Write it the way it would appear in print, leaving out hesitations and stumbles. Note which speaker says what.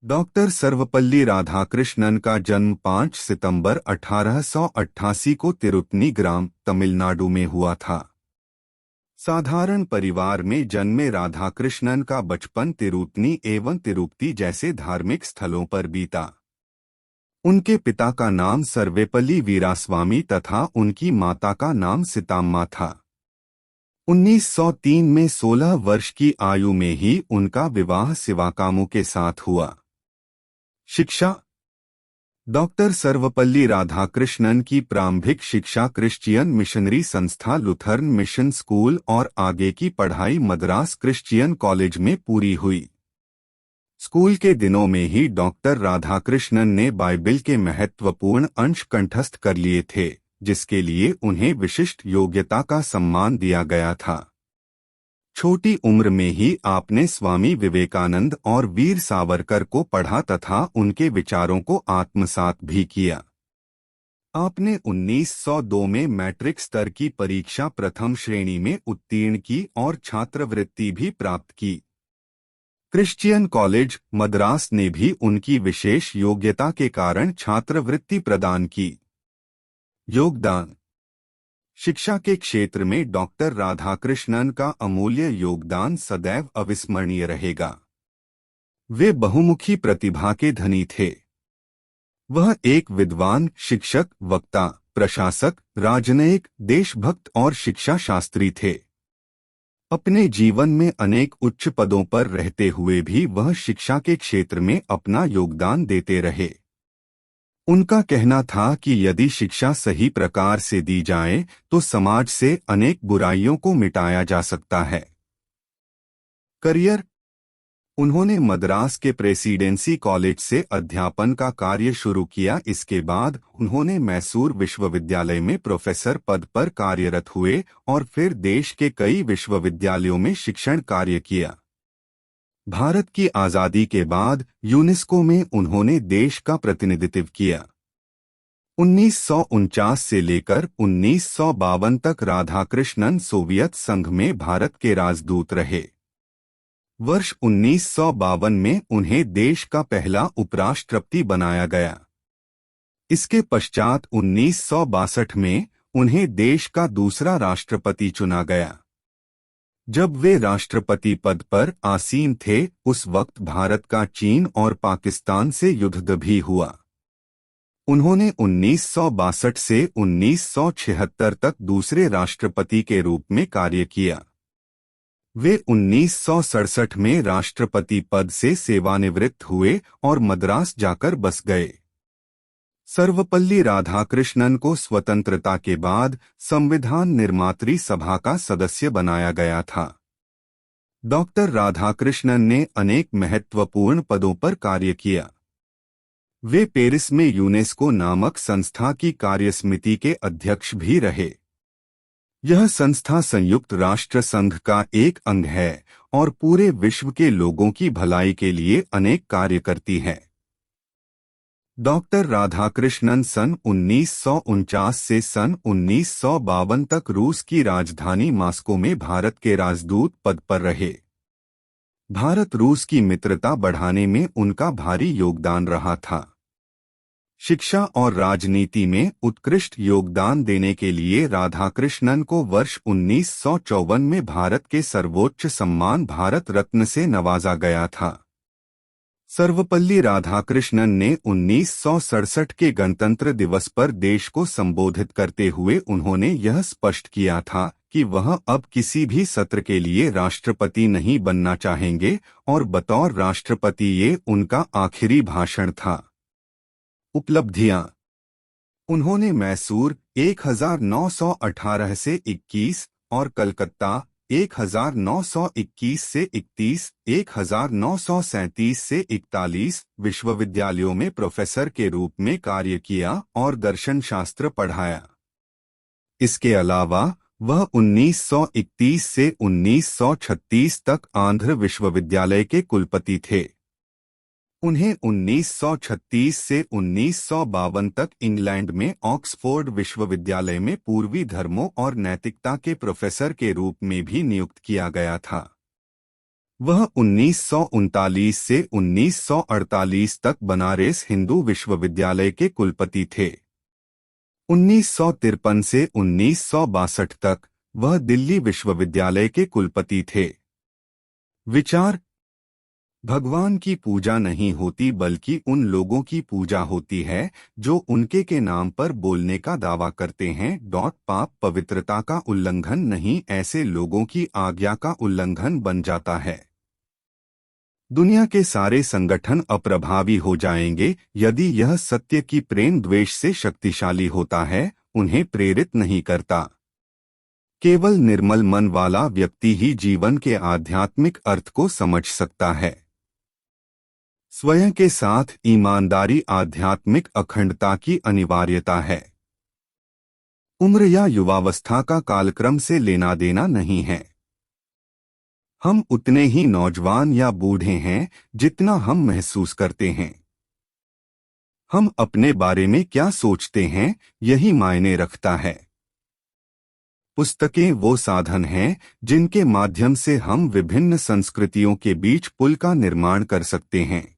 Speaker 1: Doctor Sarvepalli Radhakrishnan का जन्म 5 सितंबर 1888 को तिरुपनी ग्राम, तमिलनाडु में हुआ था। साधारण परिवार में जन्मे राधाकृष्णन का बचपन तिरुपनी एवं तिरुपति जैसे धार्मिक स्थलों पर बीता। उनके पिता का नाम सर्वेपल्ली वीरास्वामी तथा उनकी माता का नाम सीताम्मा था। 1903 में 16 वर्ष की आयु में ही उनका विवाह शिवाकामु के साथ हुआ। शिक्षा। डॉक्टर सर्वपल्ली राधाकृष्णन की प्रारंभिक शिक्षा क्रिश्चियन मिशनरी संस्था लुथरन मिशन स्कूल और आगे की पढ़ाई मद्रास क्रिश्चियन कॉलेज में पूरी हुई। स्कूल के दिनों में ही डॉक्टर राधाकृष्णन ने बाइबिल के महत्वपूर्ण अंश कंठस्थ कर लिए थे, जिसके लिए उन्हें विशिष्ट योग्यता का सम्मान दिया गया था। छोटी उम्र में ही आपने स्वामी विवेकानंद और वीर सावरकर को पढ़ा तथा उनके विचारों को आत्मसात भी किया। आपने 1902 में मैट्रिक स्तर की परीक्षा प्रथम श्रेणी में उत्तीर्ण की और छात्रवृत्ति भी प्राप्त की। क्रिश्चियन कॉलेज, मद्रास ने भी उनकी विशेष योग्यता के कारण छात्रवृत्ति प्रदान की। योगदान। शिक्षा के क्षेत्र में डॉक्टर राधाकृष्णन का अमूल्य योगदान सदैव अविस्मरणीय रहेगा। वे बहुमुखी प्रतिभा के धनी थे। वह एक विद्वान, शिक्षक, वक्ता, प्रशासक, राजनयिक, देशभक्त और शिक्षा शास्त्री थे। अपने जीवन में अनेक उच्च पदों पर रहते हुए भी वह शिक्षा के क्षेत्र में अपना योगदान देते रहे। उनका कहना था कि यदि शिक्षा सही प्रकार से दी जाए तो समाज से अनेक बुराइयों को मिटाया जा सकता है। करियर। उन्होंने मद्रास के प्रेसिडेंसी कॉलेज से अध्यापन का कार्य शुरू किया। इसके बाद उन्होंने मैसूर विश्वविद्यालय में प्रोफेसर पद पर कार्यरत हुए और फिर देश के कई विश्वविद्यालयों में शिक्षण कार्य किया। भारत की आज़ादी के बाद यूनेस्को में उन्होंने देश का प्रतिनिधित्व किया। 1949 से लेकर 1952 तक राधाकृष्णन सोवियत संघ में भारत के राजदूत रहे। वर्ष 1952 में उन्हें देश का पहला उपराष्ट्रपति बनाया गया। इसके पश्चात 1962 में उन्हें देश का दूसरा राष्ट्रपति चुना गया। जब वे राष्ट्रपति पद पर आसीन थे, उस वक्त भारत का चीन और पाकिस्तान से युद्ध भी हुआ। उन्होंने 1962 से 1976 तक दूसरे राष्ट्रपति के रूप में कार्य किया। वे 1967 में राष्ट्रपति पद से सेवानिवृत्त हुए और मद्रास जाकर बस गए। सर्वपल्ली राधाकृष्णन को स्वतंत्रता के बाद संविधान निर्मात्री सभा का सदस्य बनाया गया था। डॉक्टर राधाकृष्णन ने अनेक महत्वपूर्ण पदों पर कार्य किया। वे पेरिस में यूनेस्को नामक संस्था की कार्यसमिति के अध्यक्ष भी रहे। यह संस्था संयुक्त राष्ट्र संघ का एक अंग है और पूरे विश्व के लोगों की भलाई के लिए अनेक कार्य करती है। डॉक्टर राधाकृष्णन सन 1949 से सन 1952 तक रूस की राजधानी मॉस्को में भारत के राजदूत पद पर रहे। भारत रूस की मित्रता बढ़ाने में उनका भारी योगदान रहा था। शिक्षा और राजनीति में उत्कृष्ट योगदान देने के लिए राधाकृष्णन को वर्ष 1954 में भारत के सर्वोच्च सम्मान भारत रत्न से नवाजा गया था। सर्वपल्ली राधाकृष्णन ने 1967 के गणतंत्र दिवस पर देश को संबोधित करते हुए उन्होंने यह स्पष्ट किया था कि वह अब किसी भी सत्र के लिए राष्ट्रपति नहीं बनना चाहेंगे और बतौर राष्ट्रपति ये उनका आखिरी भाषण था। उपलब्धियां। उन्होंने मैसूर 1918 से 21 और कलकत्ता 1921 से 31, 1937 से 41 विश्वविद्यालयों में प्रोफेसर के रूप में कार्य किया और दर्शन शास्त्र पढ़ाया। इसके अलावा वह 1931 से 1936 तक आंध्र विश्वविद्यालय के कुलपति थे। उन्हें 1936 से 1952 तक इंग्लैंड में ऑक्सफोर्ड विश्वविद्यालय में पूर्वी धर्मों और नैतिकता के प्रोफेसर के रूप में भी नियुक्त किया गया था। वह 1939 से 1948 तक बनारस हिंदू विश्वविद्यालय के कुलपति थे। 1953 से 1962 तक वह दिल्ली विश्वविद्यालय के कुलपति थे। विचार: भगवान की पूजा नहीं होती बल्कि उन लोगों की पूजा होती है जो उनके के नाम पर बोलने का दावा करते हैं। पाप पवित्रता का उल्लंघन नहीं, ऐसे लोगों की आज्ञा का उल्लंघन बन जाता है। दुनिया के सारे संगठन अप्रभावी हो जाएंगे यदि यह सत्य की प्रेम द्वेष से शक्तिशाली होता है, उन्हें प्रेरित नहीं करता। केवल निर्मल मन वाला व्यक्ति ही जीवन के आध्यात्मिक अर्थ को समझ सकता है। स्वयं के साथ ईमानदारी आध्यात्मिक अखंडता की अनिवार्यता है। उम्र या युवावस्था का कालक्रम से लेना देना नहीं है। हम उतने ही नौजवान या बूढ़े हैं जितना हम महसूस करते हैं। हम अपने बारे में क्या सोचते हैं, यही मायने रखता है। पुस्तकें वो साधन हैं जिनके माध्यम से हम विभिन्न संस्कृतियों के बीच पुल का निर्माण कर सकते हैं।